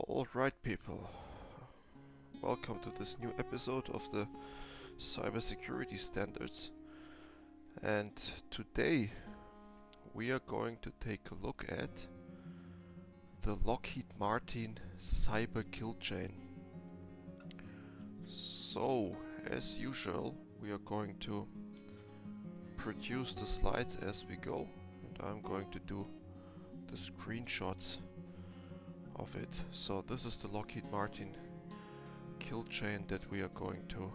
Alright, people, welcome to this new episode of the Cybersecurity Standards. And today we are going to take a look at the Lockheed Martin cyber kill chain. So, as usual, we are going to produce the slides as we go, and I'm going to do the screenshots of it. So this is the Lockheed Martin kill chain that we are going to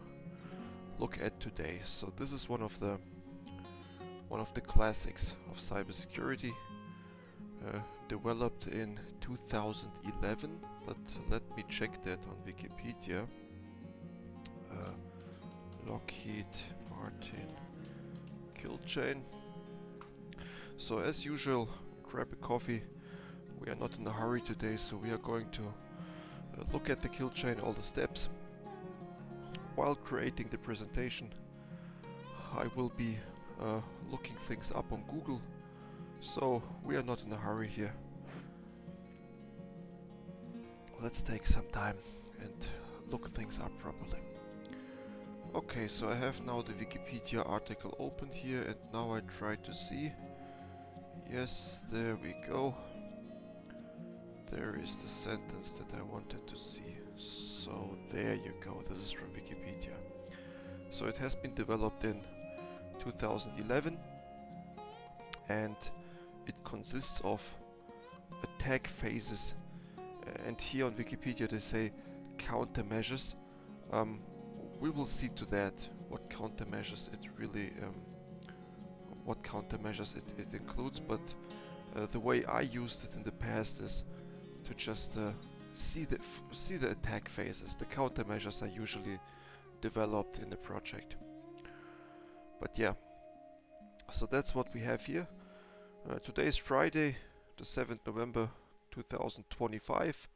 look at today. So this is one of the classics of cybersecurity, developed in 2011, but let me check that on Wikipedia. Lockheed Martin kill chain. So as usual, grab a coffee. We are not in a hurry today, so we are going to look at the kill chain, all the steps. While creating the presentation, I will be looking things up on Google, so we are not in a hurry here. Let's take some time and look things up properly. Okay, so I have now the Wikipedia article opened here, and now I try to see. Yes, there we go. There is the sentence that I wanted to see. So there you go, this is from Wikipedia. So it has been developed in 2011 and it consists of attack phases, and here on Wikipedia they say countermeasures. We will see to that what countermeasures it really it includes, but the way I used it in the past is to just see the attack phases. The countermeasures are usually developed in the project. But yeah, so that's what we have here. Today is Friday, the 7th November 2025.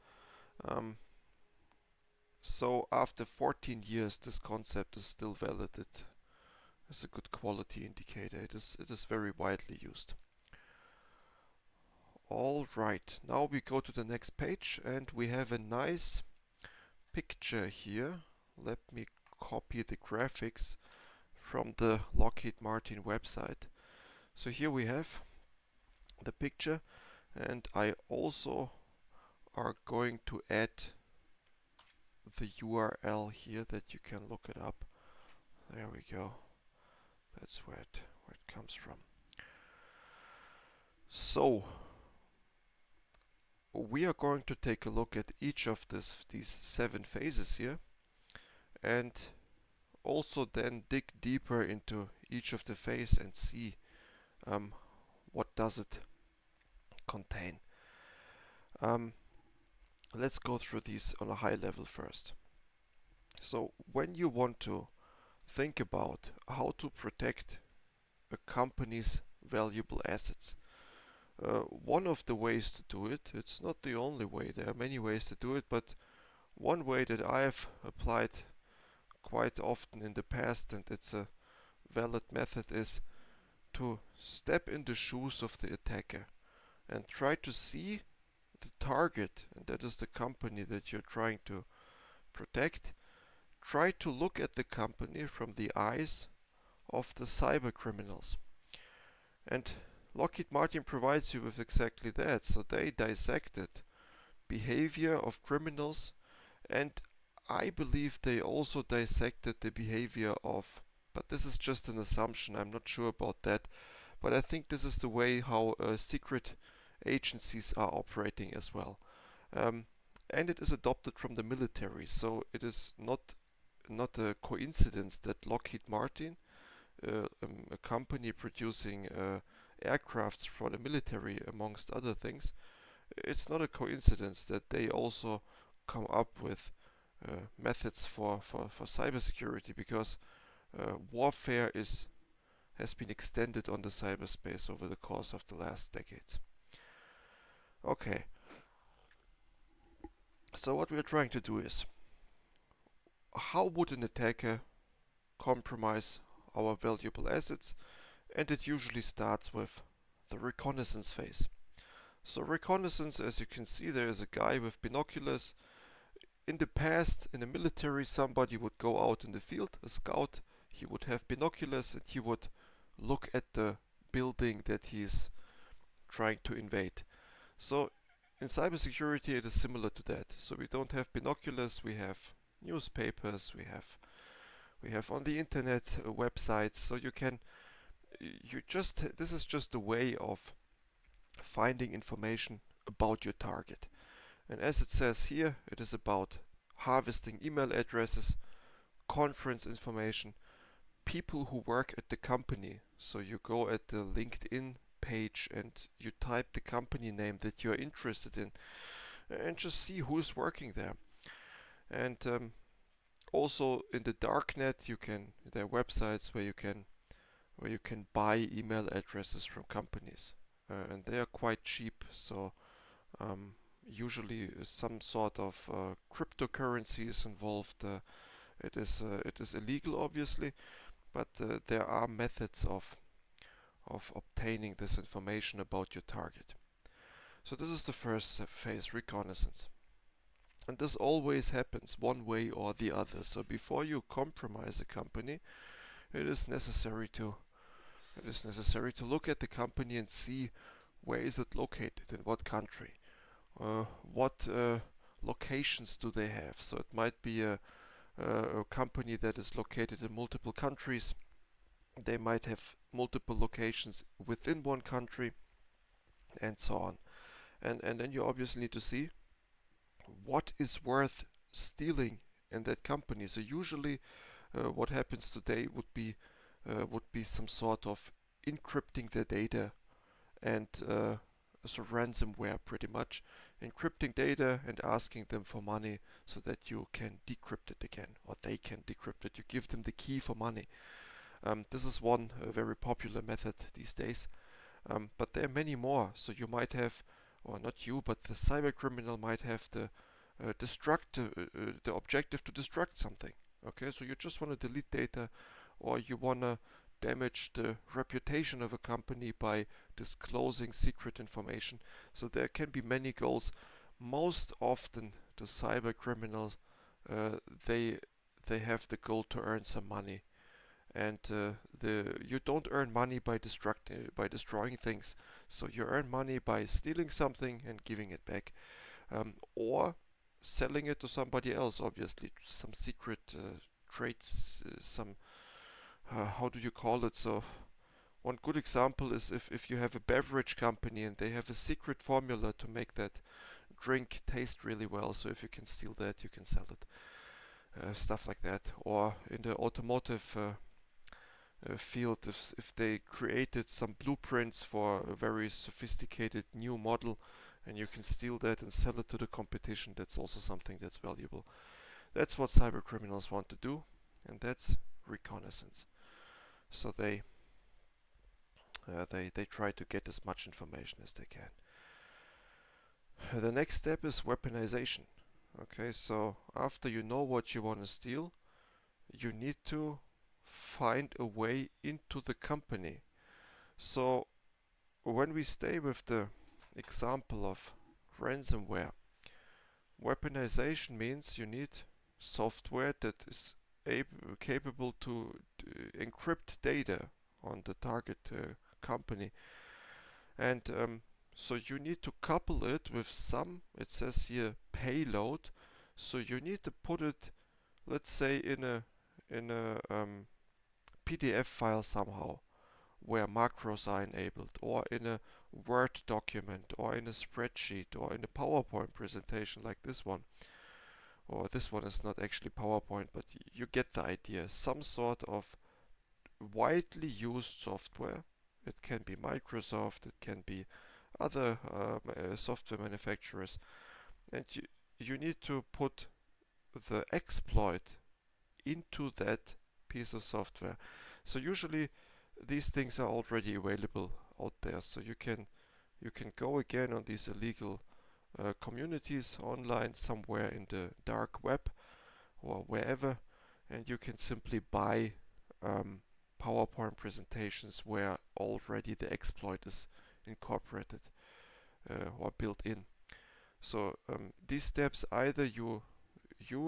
So after 14 years, this concept is still valid. It is a good quality indicator. It is very widely used. Alright, now we go to the next page and we have a nice picture here. Let me copy the graphics from the Lockheed Martin website. So here we have the picture, and I also are going to add the URL here that you can look it up. There we go. That's where it comes from. So we are going to take a look at each of these 7 phases here, and also then dig deeper into each of the phase and see what does it contain. Let's go through these on a high level first. So when you want to think about how to protect a company's valuable assets, one of the ways to do it, it's not the only way, there are many ways to do it, but one way that I have applied quite often in the past, and it's a valid method, is to step in the shoes of the attacker and try to see the target, and that is the company that you're trying to protect. Try to look at the company from the eyes of the cyber criminals. And Lockheed Martin provides you with exactly that. So they dissected behavior of criminals, and I believe they also dissected the behavior of, but this is just an assumption, I'm not sure about that, but I think this is the way how secret agencies are operating as well. And it is adopted from the military, so it is not a coincidence that Lockheed Martin, a company producing aircrafts for the military amongst other things, it's not a coincidence that they also come up with methods for cybersecurity, because warfare has been extended on the cyberspace over the course of the last decades. Okay, so what we are trying to do is, how would an attacker compromise our valuable assets? And it usually starts with the reconnaissance phase. So reconnaissance, as you can see, there is a guy with binoculars. In the past, in the military, somebody would go out in the field, a scout. He would have binoculars and he would look at the building that he's trying to invade. So in cybersecurity, it is similar to that. So we don't have binoculars, we have newspapers, we have on the internet websites. So this is just a way of finding information about your target. And as it says here, it is about harvesting email addresses, conference information, people who work at the company. So you go at the LinkedIn page and you type the company name that you're interested in and just see who's working there. And also in the darknet, there are websites where you can buy email addresses from companies, and they are quite cheap. So um, usually some sort of cryptocurrency is involved. It is illegal, obviously, but there are methods of obtaining this information about your target. So this is the first phase, reconnaissance. And this always happens one way or the other. So before you compromise a company, it is necessary to look at the company and see where is it located, in what country, what locations do they have. So it might be a company that is located in multiple countries. They might have multiple locations within one country, and so on. And then you obviously need to see what is worth stealing in that company. So usually, what happens today would be some sort of encrypting the data and so ransomware, pretty much encrypting data and asking them for money so that you can decrypt it again, or they can decrypt it. You give them the key for money. This is one very popular method these days. But there are many more. So you might have, or not you, but the cyber criminal might have the objective to destruct something. Okay, so you just want to delete data, or you want to damage the reputation of a company by disclosing secret information. So there can be many goals. Most often, the cyber criminals uh, they they have the goal to earn some money, and you don't earn money by destroying things. So you earn money by stealing something and giving it back, or selling it to somebody else. Obviously, some secret traits, some how do you call it? So one good example is if you have a beverage company and they have a secret formula to make that drink taste really well. So if you can steal that, you can sell it. Stuff like that. Or in the automotive field, if they created some blueprints for a very sophisticated new model and you can steal that and sell it to the competition, that's also something that's valuable. That's what cyber criminals want to do, and that's reconnaissance. So they try to get as much information as they can. The next step is weaponization. Okay, so after you know what you want to steal, you need to find a way into the company. So when we stay with the example of ransomware, weaponization means you need software that is capable to encrypt data on the target company. And so you need to couple it with some, it says here, payload. So you need to put it, let's say, in a PDF file somehow, where macros are enabled, or in a Word document, or in a spreadsheet, or in a PowerPoint presentation like this one. Or this one is not actually PowerPoint, but you get the idea. Some sort of widely used software. It can be Microsoft, it can be other software manufacturers, and you need to put the exploit into that piece of software. So usually these things are already available out there, so you can go again on these illegal communities online somewhere in the dark web or wherever, and you can simply buy um, PowerPoint presentations where already the exploit is incorporated. or built in. So these steps, either you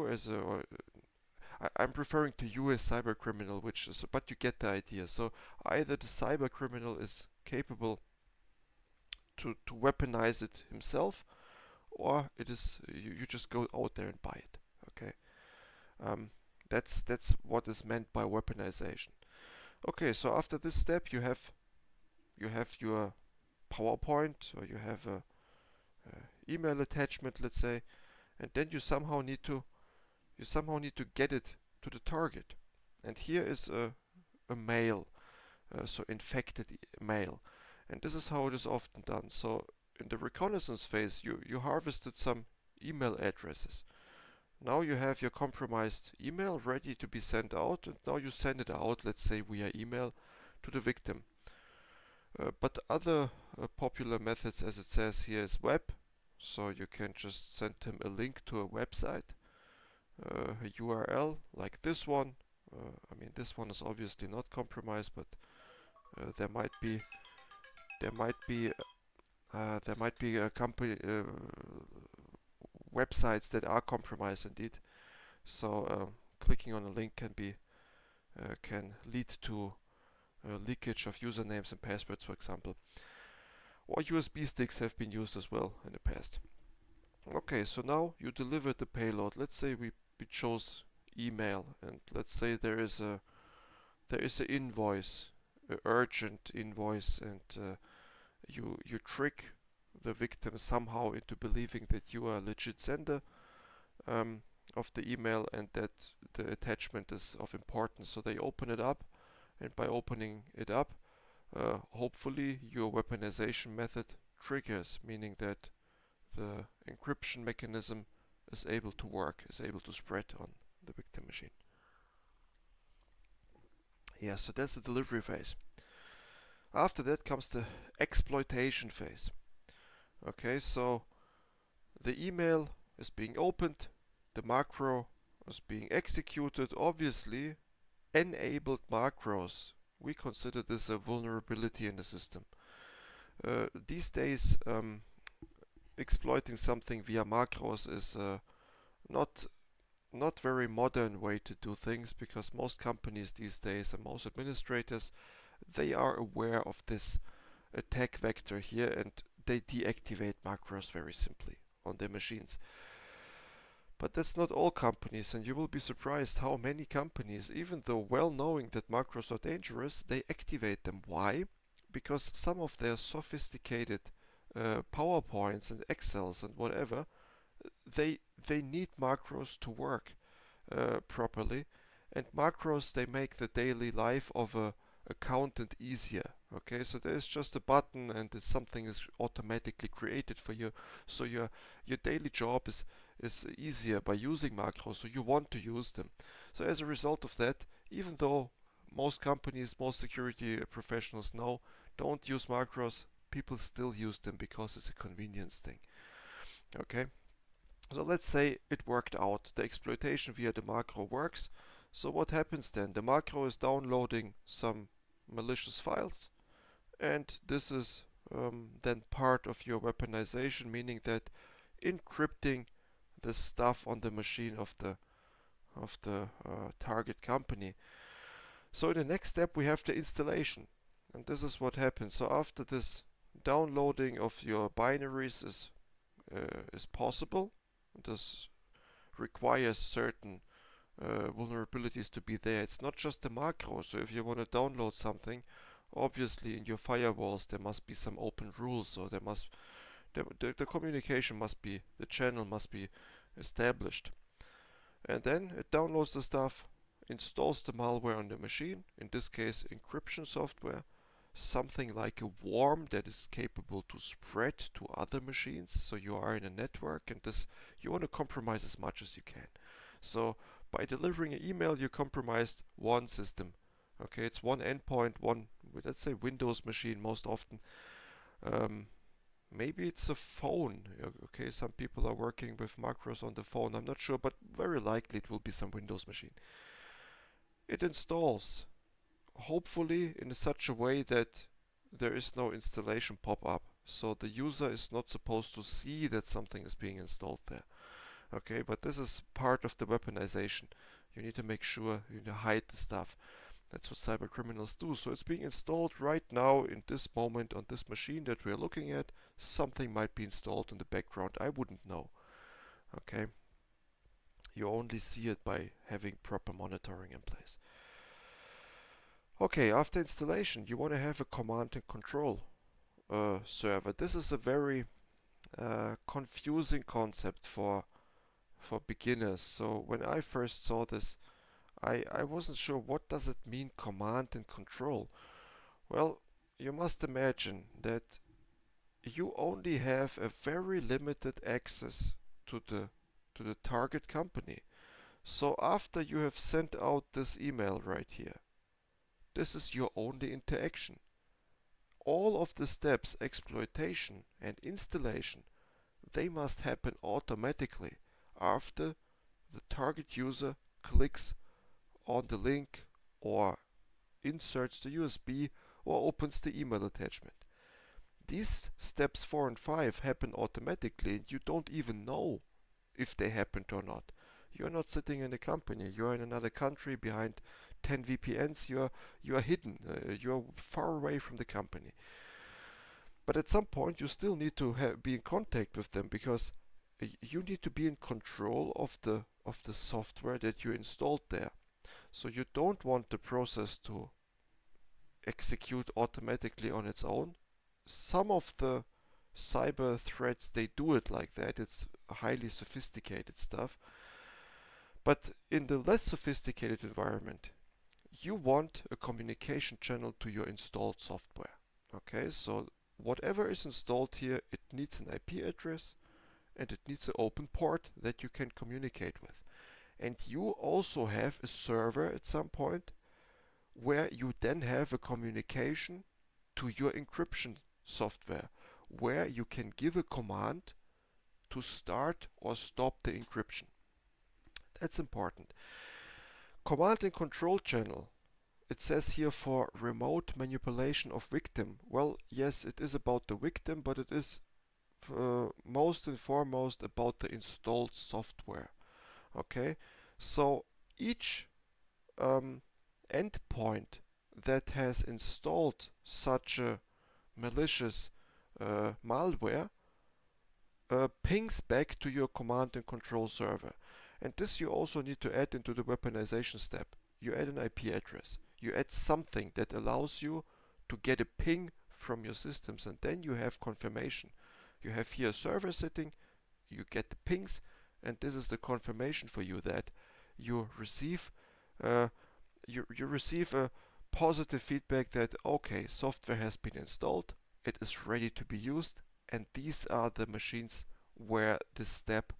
as a, or I'm referring to you as cyber criminal, which is, but you get the idea. So either the cyber criminal is capable to weaponize it himself, or it is you just go out there and buy it. Okay, um, that's what is meant by weaponization. Okay, so after this step, you have your PowerPoint, or you have a email attachment, let's say, and then you somehow need to get it to the target. And here is a mail, so infected mail. And this is how it is often done. So in the reconnaissance phase, you harvested some email addresses. Now you have your compromised email ready to be sent out, and now you send it out, let's say via email, to the victim. But other popular methods, as it says here, is web. So you can just send him a link to a website, a URL like this one. I mean, this one is obviously not compromised, but there might be a company websites that are compromised indeed. So clicking on a link can lead to leakage of usernames and passwords, for example. Or USB sticks have been used as well in the past. Okay, so now you delivered the payload. Let's say we chose email, and let's say there is an invoice, an urgent invoice, and you trick the victim somehow into believing that you are a legit sender of the email and that the attachment is of importance. So they open it up, and by opening it up, hopefully your weaponization method triggers, meaning that the encryption mechanism is able to work, is able to spread on the victim machine. Yeah, so that's the delivery phase. After that comes the exploitation phase. Okay, so the email is being opened, the macro is being executed. Obviously, enabled macros, we consider this a vulnerability in the system. These days, exploiting something via macros is not not very modern way to do things, because most companies these days and most administrators, they are aware of this attack vector here, and they deactivate macros very simply on their machines. But that's not all companies, and you will be surprised how many companies, even though well knowing that macros are dangerous, they activate them. Why? Because some of their sophisticated PowerPoints and Excels and whatever, they need macros to work properly, and macros, they make the daily life of a accountant easier. Okay, so there's just a button and something is automatically created for you. So your daily job is easier by using macros. So you want to use them. So as a result of that, even though most companies, most security professionals know don't use macros, people still use them because it's a convenience thing. Okay. So let's say it worked out. The exploitation via the macro works. So what happens then? The macro is downloading some malicious files, and this is then part of your weaponization, meaning that encrypting the stuff on the machine of the target company. So in the next step we have the installation, and this is what happens. So after this downloading of your binaries is possible, this requires certain vulnerabilities to be there. It's not just the macro. So if you want to download something, obviously in your firewalls there must be some open rules. So the communication must be, the channel must be established. And then it downloads the stuff, installs the malware on the machine, in this case encryption software, something like a worm that is capable to spread to other machines. So you are in a network, and this you want to compromise as much as you can. So by delivering an email, you compromised one system. Okay, it's one endpoint, one, let's say, Windows machine most often. Maybe it's a phone. Okay, some people are working with macros on the phone. I'm not sure, but very likely it will be some Windows machine. It installs, hopefully in such a way that there is no installation pop-up. so the user is not supposed to see that something is being installed there. Okay, but this is part of the weaponization. You need to make sure you need to hide the stuff. That's what cyber criminals do. So it's being installed right now in this moment on this machine that we're looking at. Something might be installed in the background. I wouldn't know. Okay, you only see it by having proper monitoring in place. Okay, after installation, you want to have a command and control server. This is a very confusing concept for beginners. So when I first saw this, I wasn't sure what does it mean command and control. Well, you must imagine that you only have a very limited access to the target company. So after you have sent out this email right here, this is your only interaction. All of the steps, exploitation and installation, they must happen automatically after the target user clicks on the link or inserts the USB or opens the email attachment. These steps 4 and 5 happen automatically and you don't even know if they happened or not. You're not sitting in a company, you're in another country behind 10 VPNs, you are hidden, you're far away from the company. But at some point you still need to be in contact with them because you need to be in control of the software that you installed there. So you don't want the process to execute automatically on its own. Some of the cyber threats, they do it like that. It's highly sophisticated stuff. But in the less sophisticated environment, you want a communication channel to your installed software. Okay, so whatever is installed here, it needs an IP address and it needs an open port that you can communicate with. And you also have a server at some point where you then have a communication to your encryption software, where you can give a command to start or stop the encryption. That's important. Command and control channel. It says here for remote manipulation of victim. Well, yes, it is about the victim, but it is most and foremost about the installed software. Okay, so each endpoint that has installed such a malicious malware pings back to your command and control server. And this you also need to add into the weaponization step. You add an IP address. You add something that allows you to get a ping from your systems, and then you have confirmation. You have here a server sitting, you get the pings, and this is the confirmation for you that you receive you receive a positive feedback that okay, software has been installed, it is ready to be used, and these are the machines where this step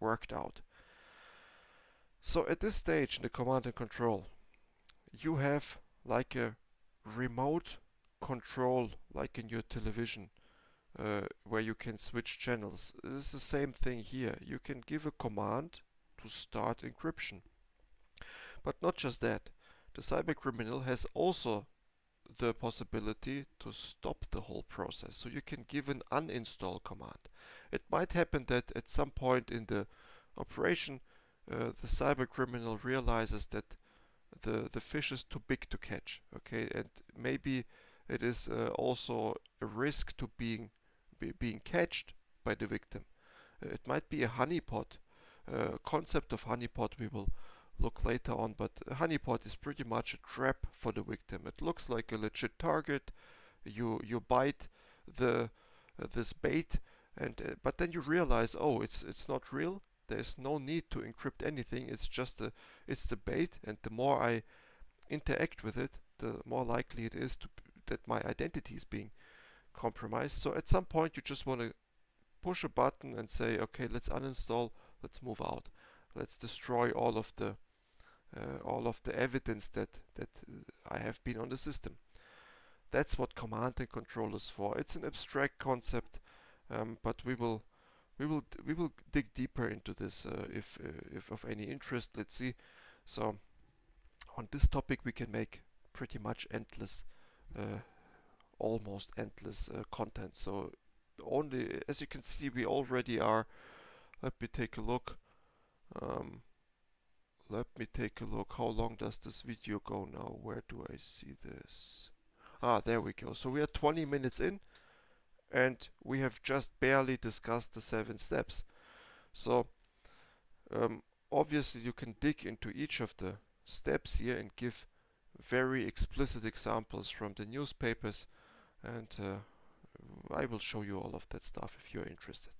worked out. So at this stage in the command and control, you have like a remote control, like in your television, where you can switch channels. This is the same thing here. You can give a command to start encryption. But not just that. The cybercriminal has also the possibility to stop the whole process. So you can give an uninstall command. It might happen that at some point in the operation, the cybercriminal realizes that the fish is too big to catch. Okay, and maybe it is also a risk to being catched by the victim. It might be a honeypot. Concept of honeypot we will look later on, but a honeypot is pretty much a trap for the victim. It looks like a legit target. You bite the this bait, and but then you realize, oh, it's not real. There's no need to encrypt anything. It's the bait, and the more I interact with it, the more likely it is that my identity is being compromised. So at some point, you just want to push a button and say, okay, let's uninstall, let's move out, let's destroy all of the evidence that I have been on the system. That's what command and control is for. It's an abstract concept, but we will dig deeper into this if of any interest. Let's see. So on this topic we can make pretty much endless almost endless content. So only, as you can see, we already are. Let me take a look. Um, Let me take a look. How long does this video go now? Where do I see this? Ah, there we go. So we are 20 minutes in and we have just barely discussed the 7 steps. So um, obviously you can dig into each of the steps here and give very explicit examples from the newspapers, and I will show you all of that stuff if you're interested.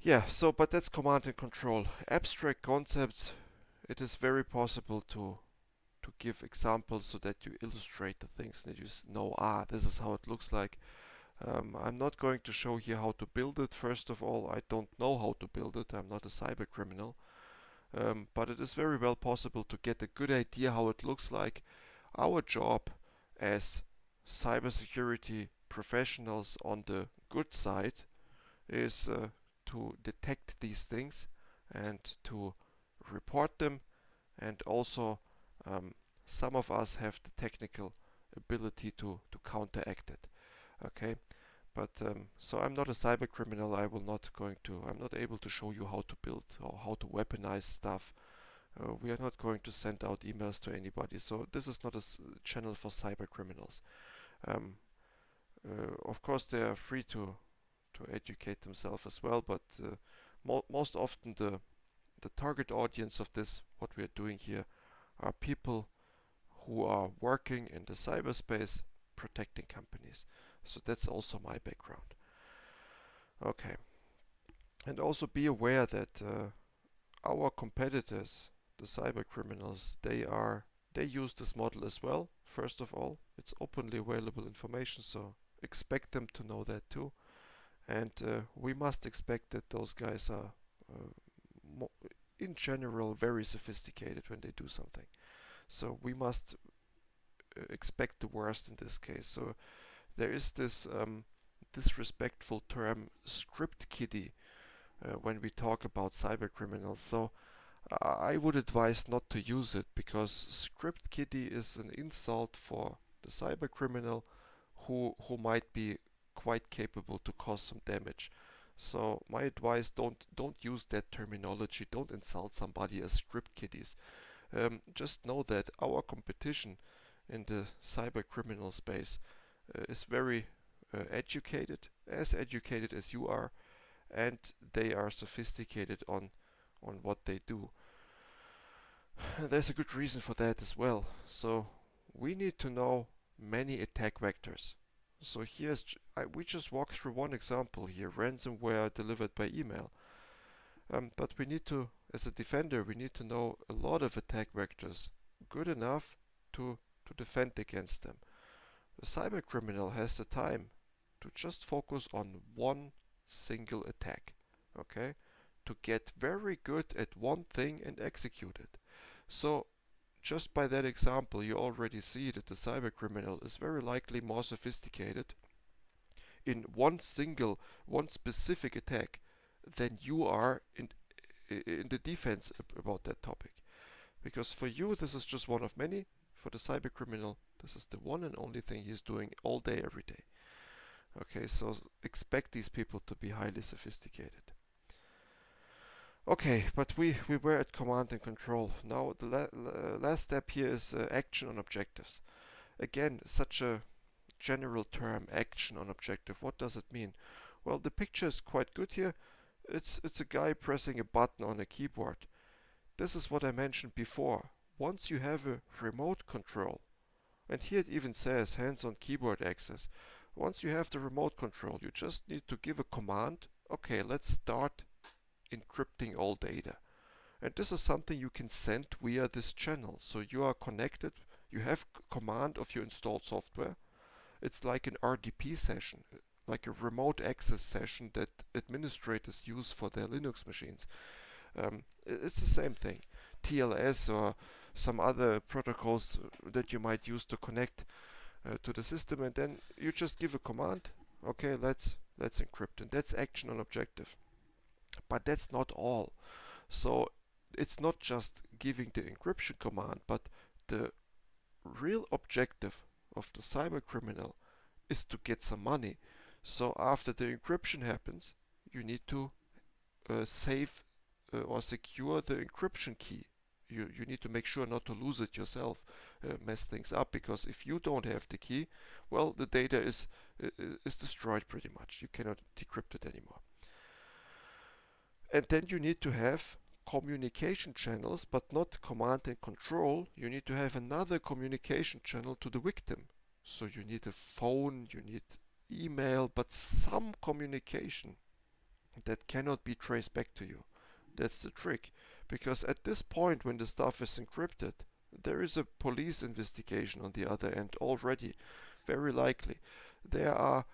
Yeah, so but that's command and control. Abstract concepts, it is very possible to give examples so that you illustrate the things that you know, this is how it looks like. I'm not going to show here how to build it. First of all, I don't know how to build it. I'm not a cyber criminal. But it is very well possible to get a good idea how it looks like. Our job as cybersecurity professionals on the good side is to detect these things and to report them, and also um, some of us have the technical ability to counteract it. Okay, but so I'm not a cyber criminal. I'm not able to show you how to build or how to weaponize stuff. We are not going to send out emails to anybody. So this is not a channel for cyber criminals. Um, of course, they are free to educate themselves as well, but most often the target audience of this, what we are doing here, are people who are working in the cyberspace protecting companies. So that's also my background. Okay. And also be aware that our competitors, the cyber criminals, they use this model as well. First of all, it's openly available information, so expect them to know that too. And we must expect that those guys are, in general, very sophisticated when they do something. So we must expect the worst in this case. So there is this disrespectful term script kiddie when we talk about cyber criminals. So I would advise not to use it, because script kiddie is an insult for the cyber criminal who might be quite capable to cause some damage. So my advice, don't use that terminology. Don't insult somebody as script kiddies. Just know that our competition in the cyber criminal space is very as educated as you are, and they are sophisticated on what they do. There's a good reason for that as well. So we need to know many attack vectors. So we just walked through one example here, ransomware delivered by email. But we need to, as a defender, we need to know a lot of attack vectors, good enough to defend against them. The cyber criminal has the time to just focus on one single attack, okay? To get very good at one thing and execute it. So just by that example, you already see that the cyber criminal is very likely more sophisticated in one specific attack than you are in the defense about that topic. Because for you, this is just one of many. For the cyber criminal, this is the one and only thing he's doing all day, every day. Okay, so expect these people to be highly sophisticated. Okay, but we were at command and control. Now the last step here is action on objectives. Again, such a general term, action on objective. What does it mean? Well, the picture is quite good here. It's a guy pressing a button on a keyboard. This is what I mentioned before. Once you have a remote control, and here it even says hands-on keyboard access. Once you have the remote control, you just need to give a command. Okay, let's start encrypting all data. And this is something you can send via this channel. So you are connected, you have command of your installed software. It's like an RDP session, like a remote access session that administrators use for their Linux machines. It's the same thing. TLS or some other protocols that you might use to connect to the system, and then you just give a command. Okay, let's encrypt, and that's action on objective. But that's not all. So it's not just giving the encryption command, but the real objective of the cyber criminal is to get some money. So after the encryption happens, you need to save or secure the encryption key. You need to make sure not to lose it yourself, mess things up, because if you don't have the key, well, the data is destroyed pretty much. You cannot decrypt it anymore. And then you need to have communication channels, but not command and control. You need to have another communication channel to the victim. So you need a phone, you need email, but some communication that cannot be traced back to you. That's the trick. Because at this point, when the stuff is encrypted, there is a police investigation on the other end already. Very likely. There are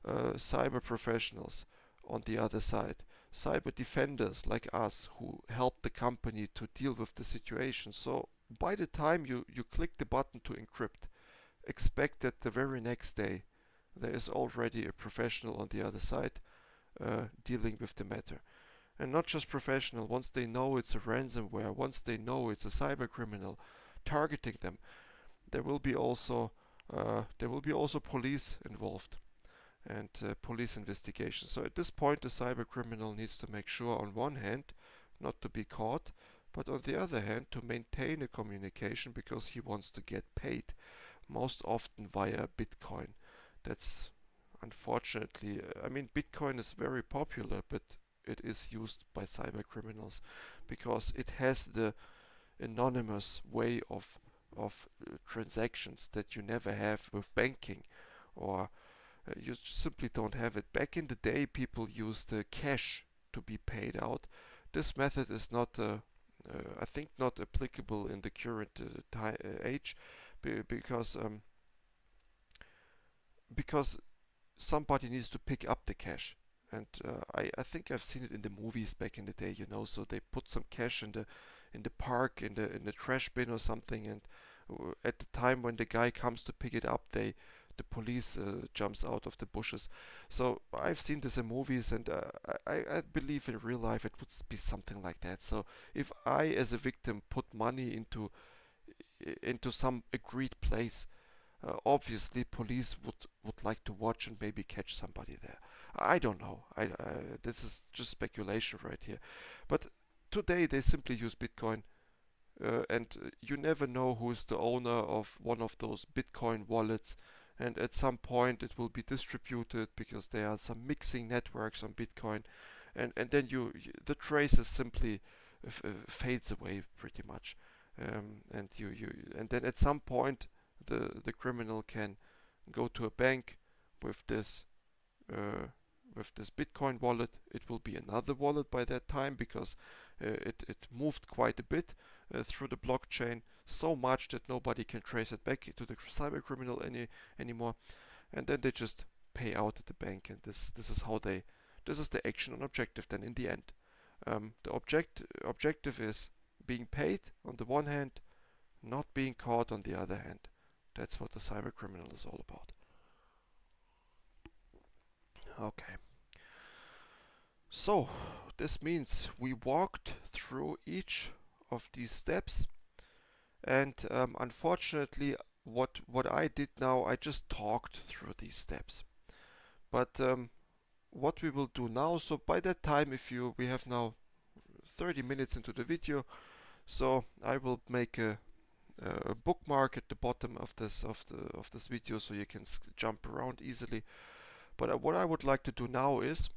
cyber professionals on the other side, cyber defenders like us who help the company to deal with the situation. So by the time you click the button to encrypt, expect that the very next day there is already a professional on the other side dealing with the matter. And not just professional, once they know it's a ransomware, once they know it's a cyber criminal targeting them, there will be also police involved and police investigation. So at this point, the cyber criminal needs to make sure, on one hand, not to be caught, but on the other hand, to maintain a communication because he wants to get paid, most often via Bitcoin. That's unfortunately, I mean, Bitcoin is very popular, but it is used by cyber criminals because it has the anonymous way of transactions that you never have with banking, or you simply don't have it. Back in the day, people used cash to be paid out. This method is not, I think, not applicable in the current age, because somebody needs to pick up the cash. And I think I've seen it in the movies back in the day, you know. So they put some cash in the park, in the trash bin or something, and at the time when the guy comes to pick it up, the police jumps out of the bushes. So I've seen this in movies, and I believe in real life it would be something like that. So if I, as a victim, put money into some agreed place, obviously police would like to watch and maybe catch somebody there. I don't know. This is just speculation right here. But today they simply use Bitcoin, and you never know who is the owner of one of those Bitcoin wallets. And at some point it will be distributed because there are some mixing networks on Bitcoin, and then the traces simply fades away pretty much, and then at some point the criminal can go to a bank with this uh, Bitcoin wallet. It will be another wallet by that time because it moved quite a bit through the blockchain, so much that nobody can trace it back to the cyber criminal anymore. And then they just pay out at the bank, and this is how this is the action and objective. Then in the end, the objective is being paid on the one hand, not being caught on the other hand. That's what the cyber criminal is all about. Okay. So this means we walked through each of these steps, and unfortunately, what I did now, I just talked through these steps. But what we will do now, so by that time, we have now 30 minutes into the video, so I will make a bookmark at the bottom of this video so you can jump around easily. But what I would like to do now is,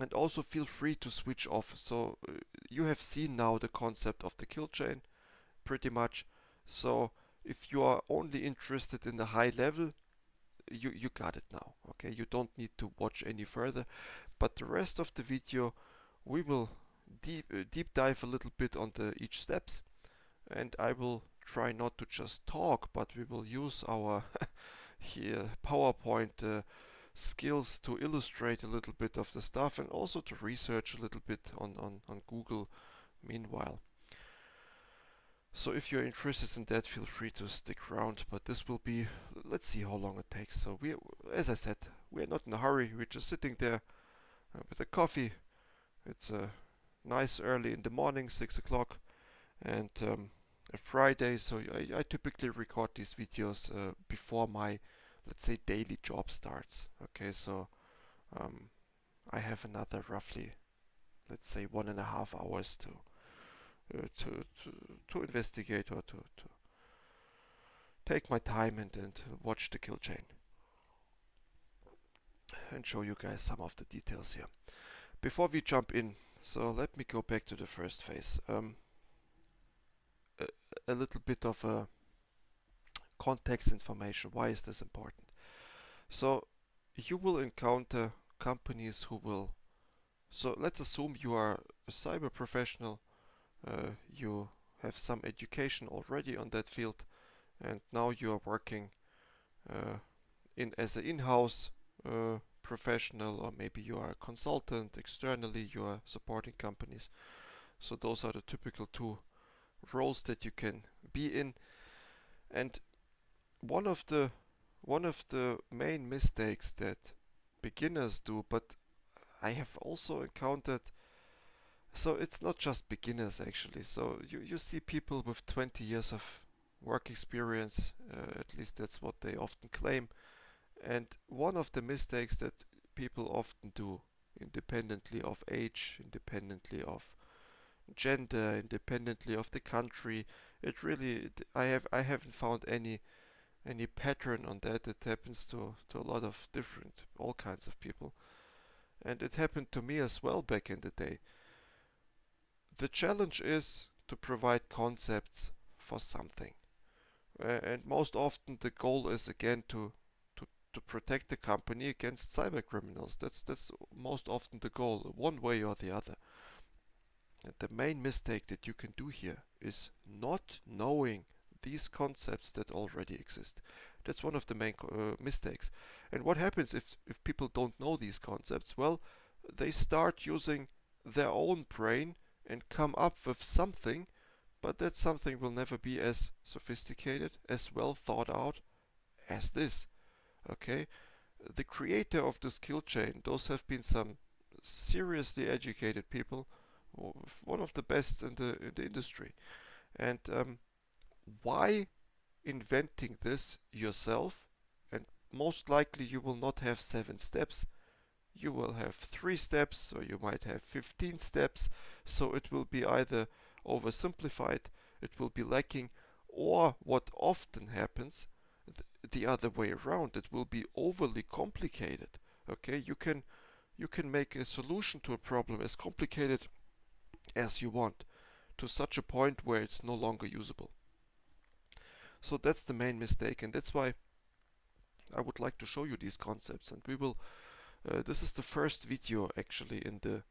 and also feel free to switch off. So you have seen now the concept of the kill chain pretty much. So if you are only interested in the high level, you got it now. Okay, you don't need to watch any further. But the rest of the video, we will deep dive a little bit on the each steps, and I will try not to just talk, but we will use our here PowerPoint skills to illustrate a little bit of the stuff and also to research a little bit on Google meanwhile. So if you're interested in that, feel free to stick around, but this will be, let's see how long it takes. So as I said, we're not in a hurry, we're just sitting there with a coffee. It's nice early in the morning, 6 o'clock, and Friday, so I typically record these videos before my, let's say, daily job starts. Okay, so um, I have another roughly, let's say, 1.5 hours to investigate or to take my time and watch the kill chain and show you guys some of the details here. Before we jump in, so let me go back to the first phase. A, a little bit of context information. Why is this important? So you will encounter companies who will. So let's assume you are a cyber professional. You have some education already on that field, and now you are working uh, in as an in-house professional, or maybe you are a consultant externally. You are supporting companies. So those are the typical two roles that you can be in. And one of the one of the main mistakes that beginners do, but I have also encountered, so it's not just beginners actually. So you see people with 20 years of work experience, at least that's what they often claim. And one of the mistakes that people often do, independently of age, independently of gender, independently of the country, it really, I haven't found any pattern on that. It happens to a lot of different, all kinds of people. And it happened to me as well back in the day. The challenge is to provide concepts for something. And most often the goal is again to protect the company against cyber criminals. That's most often the goal, one way or the other. And the main mistake that you can do here is not knowing these concepts that already exist. That's one of the main mistakes. And what happens if people don't know these concepts? Well, they start using their own brain and come up with something, but that something will never be as sophisticated, as well thought out as this. Okay? The creator of the skill chain, those have been some seriously educated people, one of the best in the industry. And why inventing this yourself? And most likely you will not have 7 steps. You will have 3 steps, or you might have 15 steps. So it will be either oversimplified, it will be lacking, or what often happens, the other way around, it will be overly complicated. Okay, you can make a solution to a problem as complicated as you want, to such a point where it's no longer usable. So that's the main mistake, and that's why I would like to show you these concepts. And we will. This is the first video actually in the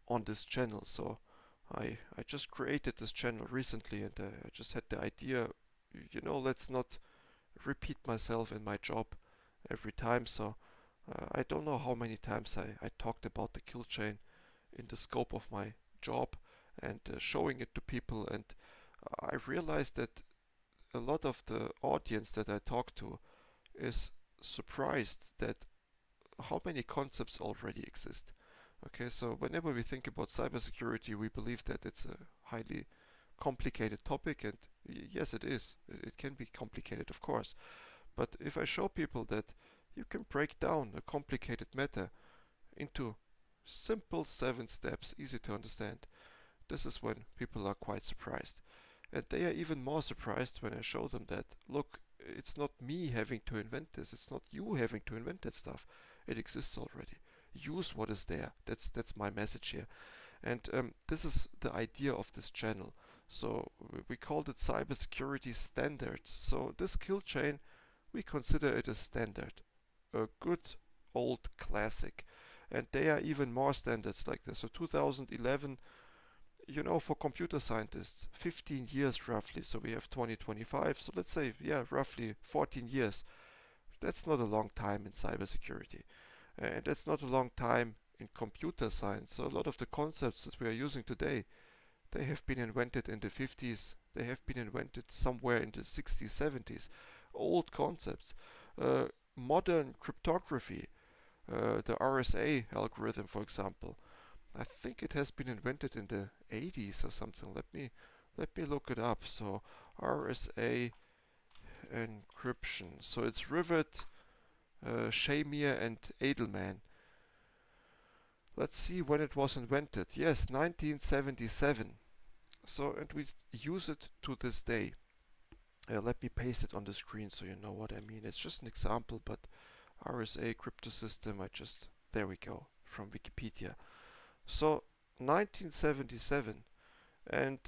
on this channel. So I just created this channel recently, and I just had the idea. Let's not repeat myself in my job every time. So I don't know how many times I talked about the kill chain in the scope of my job and showing it to people, and I realized that a lot of the audience that I talk to is surprised that how many concepts already exist. Okay, so whenever we think about cybersecurity, we believe that it's a highly complicated topic, and yes, it is. It can be complicated, of course. But if I show people that you can break down a complicated matter into simple 7 steps, easy to understand, this is when people are quite surprised. And they are even more surprised when I show them that, look, it's not me having to invent this, it's not you having to invent that stuff. It exists already. Use what is there. That's my message here. And this is the idea of this channel. So we called it cybersecurity standards. So this kill chain, we consider it a standard, a good old classic. And there are even more standards like this. So 2011, for computer scientists, 15 years roughly. So we have 2025. So let's say, yeah, roughly 14 years. That's not a long time in cybersecurity. And that's not a long time in computer science. So a lot of the concepts that we are using today, they have been invented in the 50s. They have been invented somewhere in the 60s, 70s. Old concepts. Modern cryptography, the RSA algorithm, for example. I think it has been invented in the 80s or something. let me look it up. So RSA encryption. So it's Rivet, Shamir and Edelman. Let's see when it was invented. Yes, 1977. So, and we use it to this day. Let me paste it on the screen so you know what I mean. It's just an example, but RSA crypto system, there we go, from Wikipedia. So, 1977, and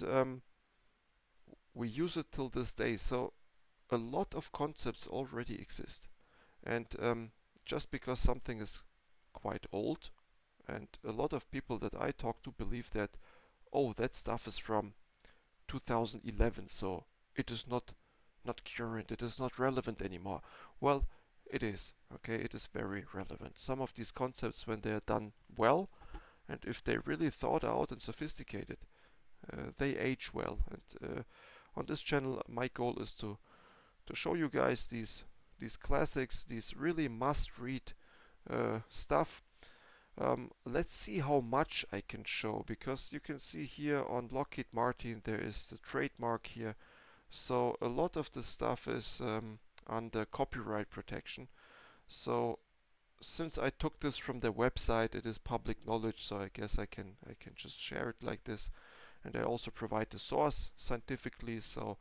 we use it till this day. So, a lot of concepts already exist. And just because something is quite old, and a lot of people that I talk to believe that, oh, that stuff is from 2011, so it is not current, it is not relevant anymore. Well, it is, okay, it is very relevant. Some of these concepts, when they are done well, and if they really thought out and sophisticated, they age well. And on this channel, my goal is to show you guys these classics, these really must-read stuff. Let's see how much I can show, because you can see here on Lockheed Martin there is the trademark here. So a lot of the stuff is under copyright protection. So since I took this from their website, it is public knowledge, so I guess I can just share it like this. And I also provide the source scientifically, so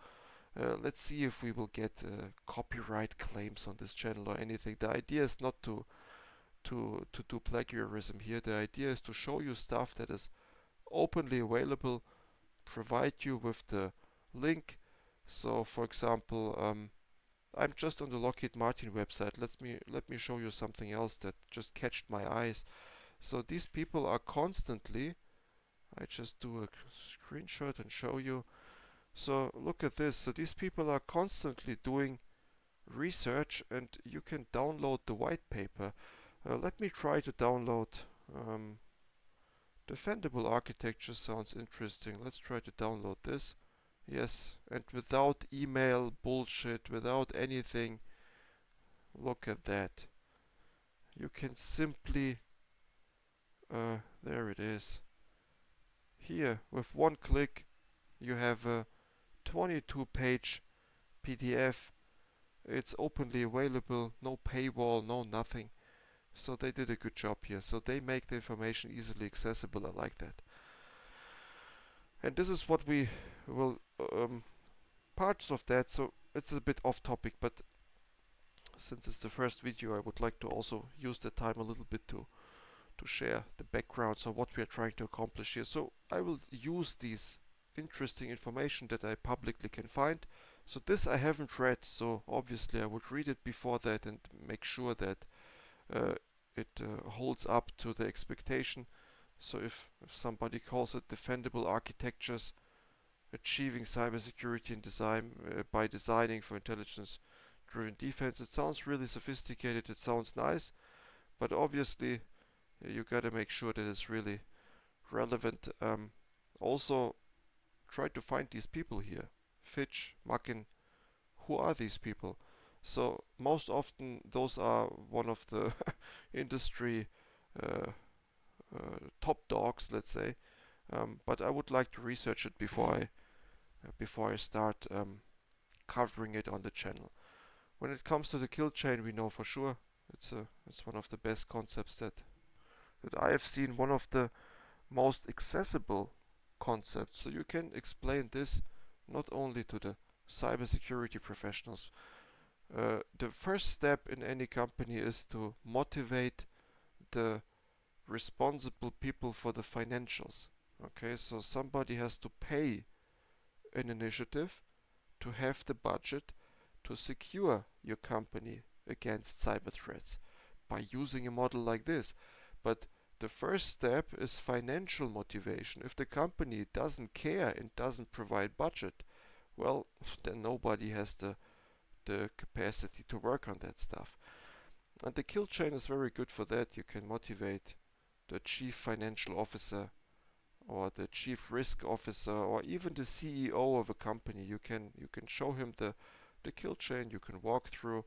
let's see if we will get copyright claims on this channel or anything. The idea is not to do plagiarism here. The idea is to show you stuff that is openly available, provide you with the link. So for example, I'm just on the Lockheed Martin website. Let me show you something else that just catched my eyes. So these people are constantly, I just do a screenshot and show you. So look at this. So these people are constantly doing research, and you can download the white paper. Let me try to download defendable architecture. Sounds interesting. Let's try to download this. Yes, and without email bullshit, without anything. Look at that. You can simply, there it is. Here, with one click, you have a 22-page PDF. It's openly available, no paywall, no nothing. So they did a good job here. So they make the information easily accessible. I like that. And this is what we will, parts of that. So it's a bit off topic, but since it's the first video, I would like to also use the time a little bit to share the background, so what we are trying to accomplish here. So I will use these interesting information that I publicly can find. So this I haven't read, so obviously I would read it before that and make sure that it holds up to the expectation. So if somebody calls it defendable architectures, achieving cybersecurity and design by designing for intelligence-driven defense, it sounds really sophisticated, it sounds nice, but obviously you gotta make sure that it's really relevant. Also, try to find these people here. Fitch, Mackin, who are these people? So most often those are one of the industry top dogs, let's say. But I would like to research it before I start covering it on the channel. When it comes to the kill chain, we know for sure it's one of the best concepts that I have seen, one of the most accessible concepts. So you can explain this not only to the cybersecurity professionals. The first step in any company is to motivate the responsible people for the financials. Okay, so somebody has to pay an initiative to have the budget to secure your company against cyber threats by using a model like this. But the first step is financial motivation. If the company doesn't care and doesn't provide budget, well, then nobody has the capacity to work on that stuff. And the kill chain is very good for that. You can motivate the chief financial officer or the chief risk officer or even the CEO of a company. You can show him the kill chain. You can walk through,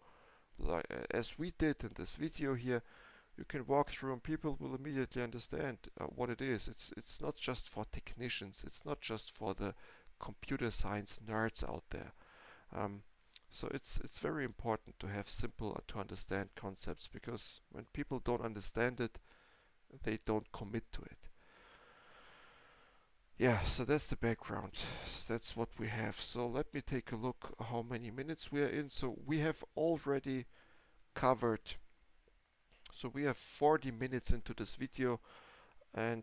like as we did in this video here. You can walk through and people will immediately understand what it is. It's not just for technicians. It's not just for the computer science nerds out there. Um, so it's very important to have simple to understand concepts, because when people don't understand it, they don't commit to it. Yeah, so that's the background. That's what we have. So let me take a look how many minutes we are in. So we have already covered. So we have 40 minutes into this video, and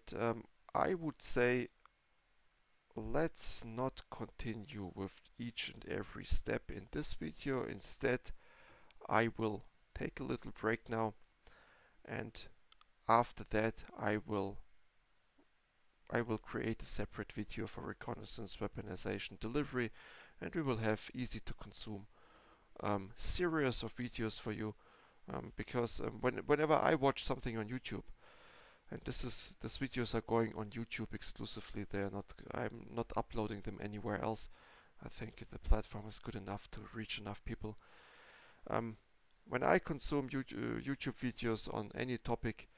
I would say let's not continue with each and every step in this video. Instead, I will take a little break now, and after that I will create a separate video for reconnaissance, weaponization, delivery, and we will have easy to consume series of videos for you, because whenever I watch something on YouTube, and these videos are going on YouTube exclusively. I'm not uploading them anywhere else. I think the platform is good enough to reach enough people. Um, when I consume YouTube videos on any topic,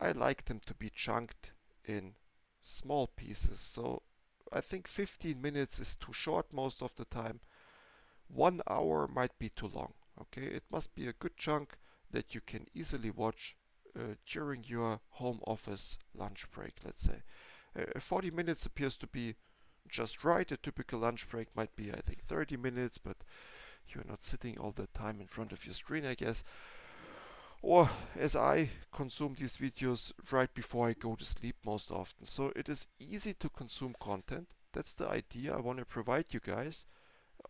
I like them to be chunked in small pieces. So I think 15 minutes is too short most of the time. 1 hour might be too long. Okay, it must be a good chunk that you can easily watch during your home office lunch break, let's say. 40 minutes appears to be just right. A typical lunch break might be, I think, 30 minutes, but you're not sitting all the time in front of your screen, I guess. Or as I consume these videos right before I go to sleep most often. So it is easy to consume content. That's the idea I want to provide you guys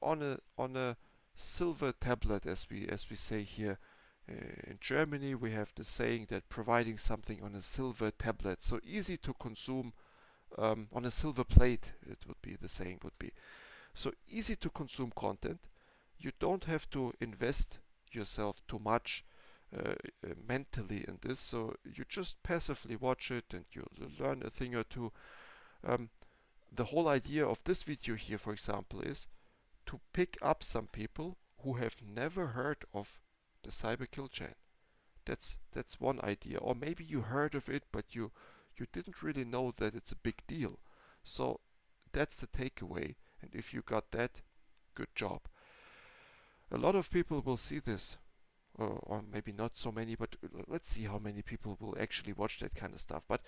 on a silver tablet, as we say here. In Germany, we have the saying that providing something on a silver tablet, so easy to consume, on a silver plate, it would be the saying would be. So easy to consume content. You don't have to invest yourself too much mentally in this, so you just passively watch it and you learn a thing or two. Um, the whole idea of this video here, for example, is to pick up some people who have never heard of the cyber kill chain. That's one idea. Or maybe you heard of it, but you didn't really know that it's a big deal. So that's the takeaway. And if you got that, good job. A lot of people will see this, or maybe not so many, but let's see how many people will actually watch that kind of stuff. But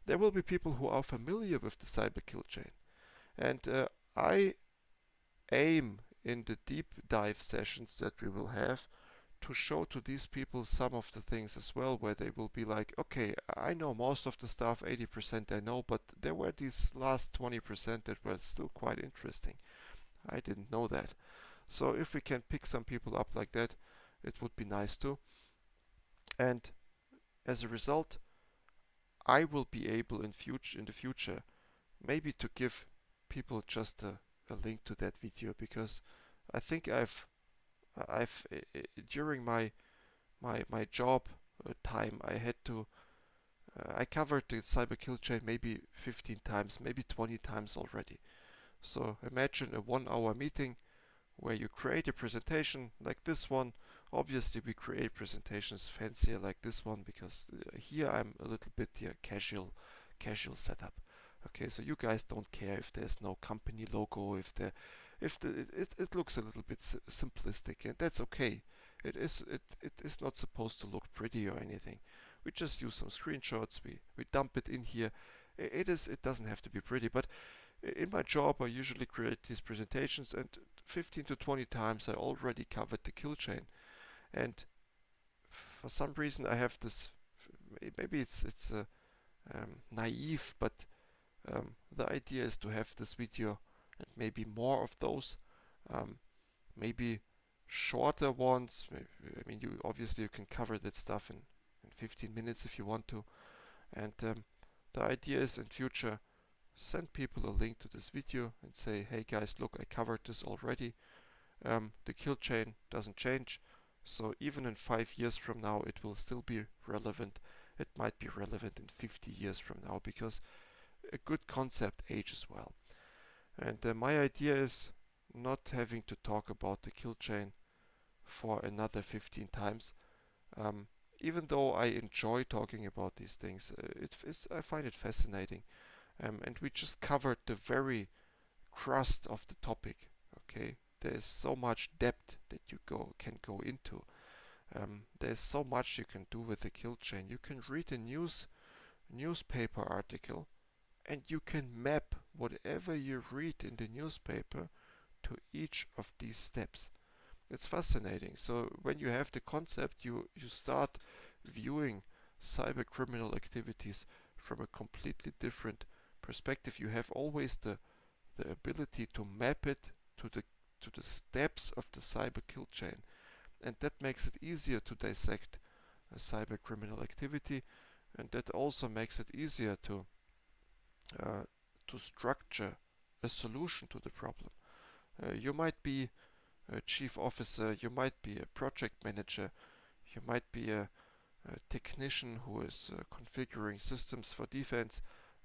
there will be people who are familiar with the cyber kill chain. And I aim in the deep dive sessions that we will have to show to these people some of the things as well, where they will be like, okay, I know most of the stuff, 80% I know, but there were these last 20% that were still quite interesting. I didn't know that. So if we can pick some people up like that, it would be nice too. And as a result, I will be able in the future maybe to give people just a link to that video, because I think I've during my job time, I had to I covered the cyber kill chain maybe 15 times, maybe 20 times already. So imagine a 1 hour meeting where you create a presentation like this one. Obviously we create presentations fancier like this one, because here I'm a little bit casual setup. Okay, so you guys don't care if there's no company logo, it looks a little bit simplistic, and that's okay. It is not supposed to look pretty or anything. We just use some screenshots, we dump it in here. It doesn't have to be pretty, but in my job I usually create these presentations, and 15 to 20 times I already covered the kill chain. And for some reason I have this, maybe it's naive, but the idea is to have this video and maybe more of those, um, maybe shorter ones. I mean, you can cover that stuff in 15 minutes if you want to. And the idea is in future, send people a link to this video and say, hey guys, look, I covered this already. The kill chain doesn't change, so even in 5 years from now it will still be relevant. It might be relevant in 50 years from now, because a good concept ages well. And my idea is not having to talk about the kill chain for another 15 times. Um, Even though I enjoy talking about these things, I find it fascinating. And we just covered the very crust of the topic. Okay, there is so much depth that you can go into. There's so much you can do with the kill chain. You can read a newspaper article, and you can map whatever you read in the newspaper to each of these steps. It's fascinating. So when you have the concept, you start viewing cyber criminal activities from a completely different perspective. You have always the ability to map it to the steps of the cyber kill chain, and that makes it easier to dissect a cyber criminal activity, and that also makes it easier uh, to structure a solution to the problem. You might be a chief officer, you might be a project manager, you might be a technician who is configuring systems for defense,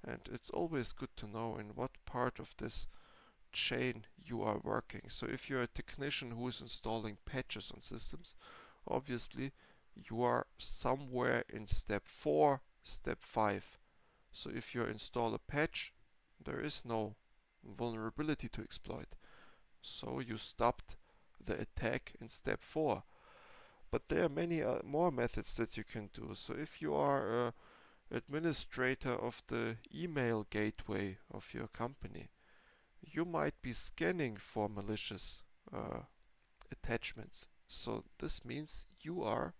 and it's always good to know in what part of this chain you are working. So if you're a technician who is installing patches on systems, obviously you are somewhere in step 4, step 5. So if you install a patch, there is no vulnerability to exploit. So you stopped the attack in step 4. But there are many more methods that you can do. So if you are a administrator of the email gateway of your company, you might be scanning for malicious attachments. So this means you are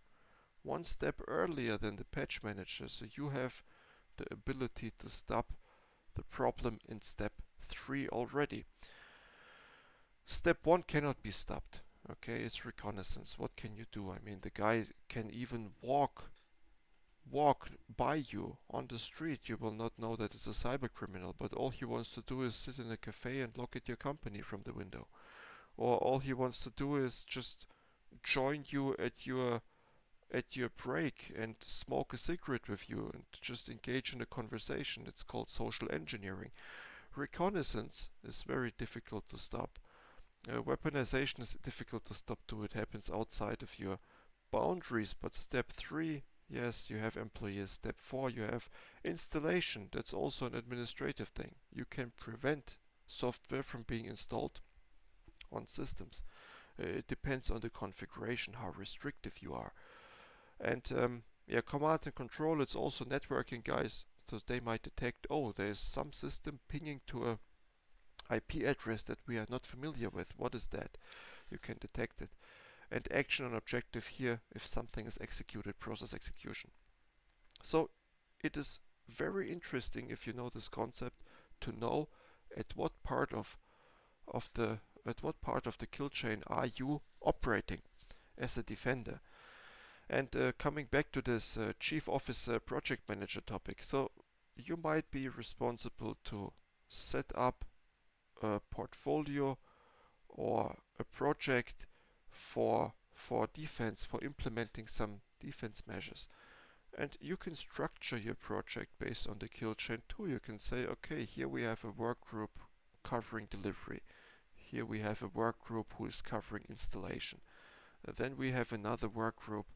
one step earlier than the patch manager. So you have the ability to stop the problem in step 3 already. Step 1 cannot be stopped. Okay, it's reconnaissance. What can you do? I mean, the guy can even walk by you on the street. You will not know that it's a cyber criminal, but all he wants to do is sit in a cafe and look at your company from the window. Or all he wants to do is just join you at your break and smoke a cigarette with you and just engage in a conversation. It's called social engineering. Reconnaissance is very difficult to stop. Weaponization is difficult to stop too. It happens outside of your boundaries. But step 3, yes, you have employees. Step 4, you have installation. That's also an administrative thing. You can prevent software from being installed on systems. It depends on the configuration, how restrictive you are. And command and control, it's also networking, guys. So they might detect, oh, there's some system pinging to a IP address that we are not familiar with. What is that? You can detect it. And action on objective here, if something is executed, process execution. So it is very interesting, if you know this concept, to know at what part of the kill chain are you operating as a defender. And coming back to this chief officer project manager topic, so you might be responsible to set up a portfolio or a project for defense, for implementing some defense measures. And you can structure your project based on the kill chain too. You can say, okay, here we have a work group covering delivery. Here we have a work group who is covering installation. Then we have another work group,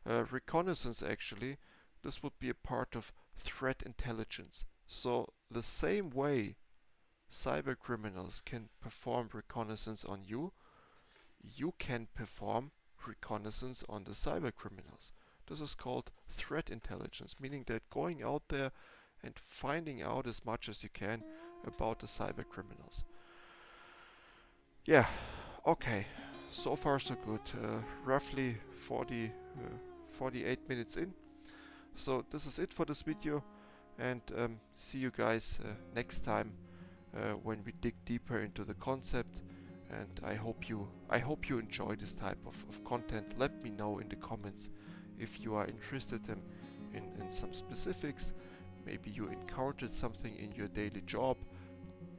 reconnaissance actually. This would be a part of threat intelligence. So the same way cyber criminals can perform reconnaissance on you, you can perform reconnaissance on the cyber criminals. This is called threat intelligence, meaning that going out there and finding out as much as you can about the cyber criminals. Yeah, okay, so far so good. Roughly 48 minutes in. So this is it for this video, and see you guys next time when we dig deeper into the concept. And I hope you enjoy this type of content. Let me know in the comments if you are interested in some specifics. Maybe you encountered something in your daily job.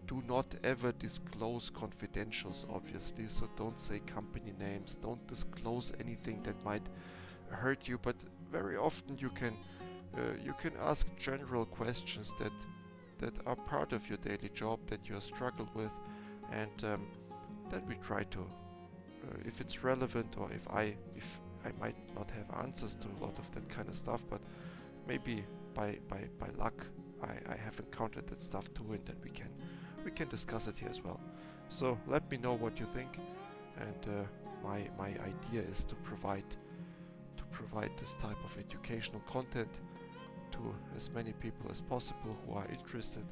Do not ever disclose confidentials, obviously, so don't say company names, don't disclose anything that might hurt you, but very often you can ask general questions that are part of your daily job that you struggle with, and then we try to, if it's relevant, or if I might not have answers to a lot of that kind of stuff, but maybe by luck I have encountered that stuff too, and then we can we can discuss it here as well. So let me know what you think, and my idea is to provide this type of educational content to as many people as possible who are interested,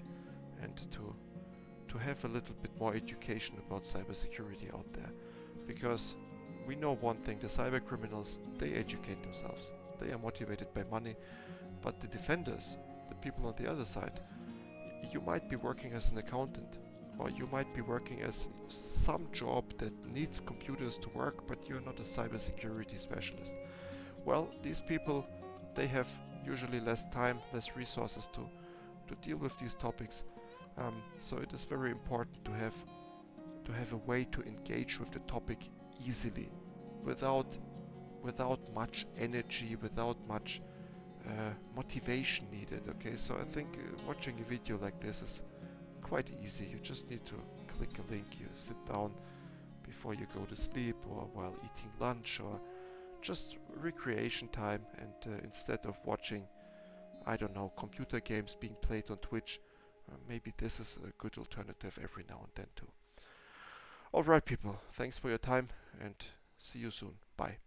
and to have a little bit more education about cybersecurity out there. Because we know one thing, the cyber criminals, they educate themselves. They are motivated by money, but the defenders, the people on the other side, you might be working as an accountant, or you might be working as some job that needs computers to work, but you're not a cybersecurity specialist. Well, these people, they have usually less time, less resources to deal with these topics. So it is very important to have a way to engage with the topic easily, without much energy, without much motivation needed. Okay, so I think watching a video like this is quite easy. You just need to click a link, you sit down before you go to sleep, or while eating lunch, or just recreation time, and instead of watching, I don't know, computer games being played on Twitch, maybe this is a good alternative every now and then too. Alright people, thanks for your time, and see you soon. Bye.